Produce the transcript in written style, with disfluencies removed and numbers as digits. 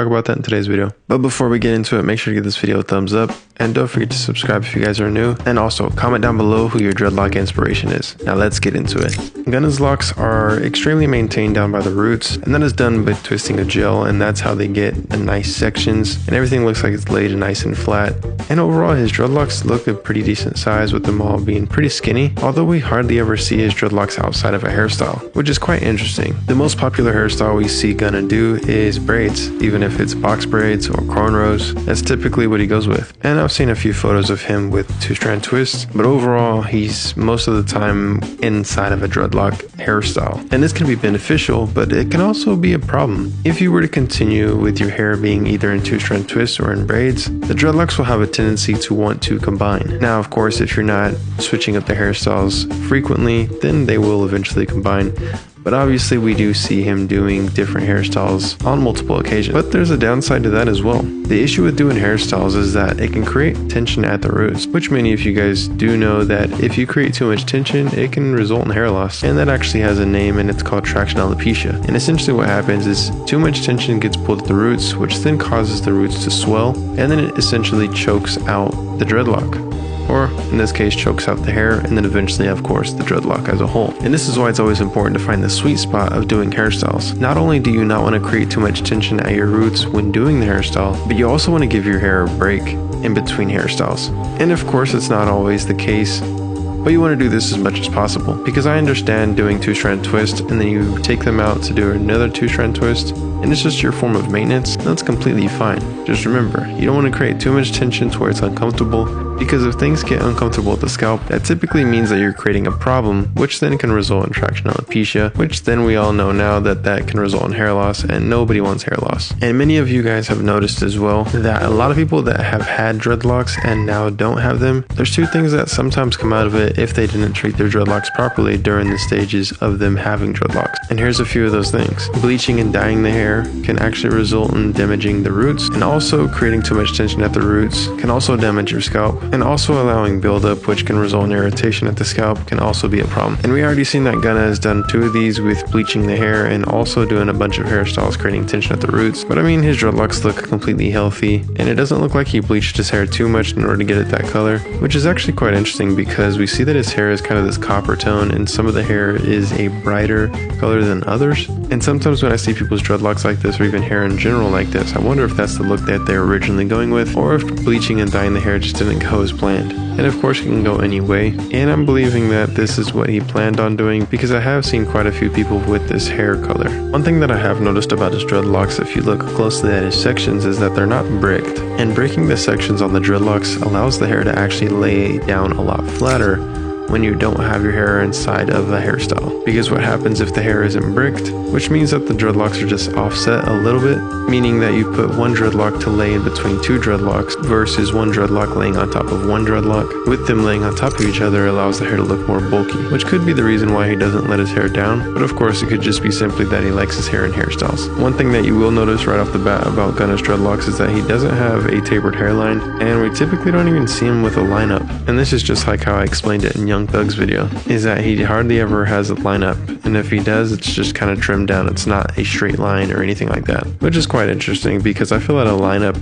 talk about that in today's video. But before we get into it, make sure to give this video a thumbs up and don't forget to subscribe if you guys are new, and also comment down below who your dreadlock inspiration is. Now let's get into it. Gunna's locks are extremely maintained down by the roots, and that is done by twisting a gel, and that's how they get the nice sections and everything looks like it's laid nice and flat. And overall his dreadlocks look a pretty decent size, with them all being pretty skinny, although we hardly ever see his dreadlocks outside of a hairstyle, which is quite interesting. The most popular hairstyle we see Gunna do is braids. Even if it's box braids or cornrows, that's typically what he goes with. And I've seen a few photos of him with two-strand twists, but overall he's most of the time inside of a dreadlock hairstyle. And this can be beneficial, but it can also be a problem. If you were to continue with your hair being either in two-strand twists or in braids, the dreadlocks will have a tendency to want to combine. Now of course, if you're not switching up the hairstyles frequently, then they will eventually combine. But obviously we do see him doing different hairstyles on multiple occasions. But there's a downside to that as well. The issue with doing hairstyles is that it can create tension at the roots, which many of you guys do know that if you create too much tension, it can result in hair loss. And that actually has a name, and it's called traction alopecia. And essentially what happens is too much tension gets pulled at the roots, which then causes the roots to swell, and then it essentially chokes out the dreadlock. Or in this case chokes out the hair, and then eventually of course the dreadlock as a whole. And this is why it's always important to find the sweet spot of doing hairstyles. Not only do you not want to create too much tension at your roots when doing the hairstyle, but you also want to give your hair a break in between hairstyles. And of course it's not always the case, but you want to do this as much as possible, because I understand doing two-strand twist and then you take them out to do another two-strand twist and it's just your form of maintenance. That's completely fine. Just remember, you don't want to create too much tension to where it's uncomfortable, because if things get uncomfortable at the scalp, that typically means that you're creating a problem, which then can result in traction alopecia, which then we all know now that that can result in hair loss, and nobody wants hair loss. And many of you guys have noticed as well that a lot of people that have had dreadlocks and now don't have them, there's two things that sometimes come out of it if they didn't treat their dreadlocks properly during the stages of them having dreadlocks. And here's a few of those things. Bleaching and dyeing the hair can actually result in damaging the roots, and also creating too much tension at the roots can also damage your scalp, and also allowing buildup, which can result in irritation at the scalp, can also be a problem. And we already seen that Gunna has done 2 of these with bleaching the hair and also doing a bunch of hairstyles creating tension at the roots. But I mean, his dreadlocks look completely healthy, and it doesn't look like he bleached his hair too much in order to get it that color, which is actually quite interesting because we see that his hair is kind of this copper tone, and some of the hair is a brighter color than others. And sometimes when I see people's dreadlocks like this, or even hair in general like this, I wonder if that's the look that they're originally going with, or if bleaching and dyeing the hair just didn't go as planned. And of course it can go any way, and I'm believing that this is what he planned on doing, because I have seen quite a few people with this hair color. One thing that I have noticed about his dreadlocks, if you look closely at his sections, is that they're not bricked, and breaking the sections on the dreadlocks allows the hair to actually lay down a lot flatter when you don't have your hair inside of a hairstyle. Because what happens if the hair isn't bricked, which means that the dreadlocks are just offset a little bit, meaning that you put one dreadlock to lay in between 2 dreadlocks versus one dreadlock laying on top of one dreadlock. With them laying on top of each other allows the hair to look more bulky, which could be the reason why he doesn't let his hair down, but of course it could just be simply that he likes his hair in hairstyles. One thing that you will notice right off the bat about Gunna's dreadlocks is that he doesn't have a tapered hairline, and we typically don't even see him with a lineup. And this is just like how I explained it in Young Thug's video, is that he hardly ever has a lineup, and if he does, it's just kind of trimmed down. It's not a straight line or anything like that, which is quite interesting because I feel that a lineup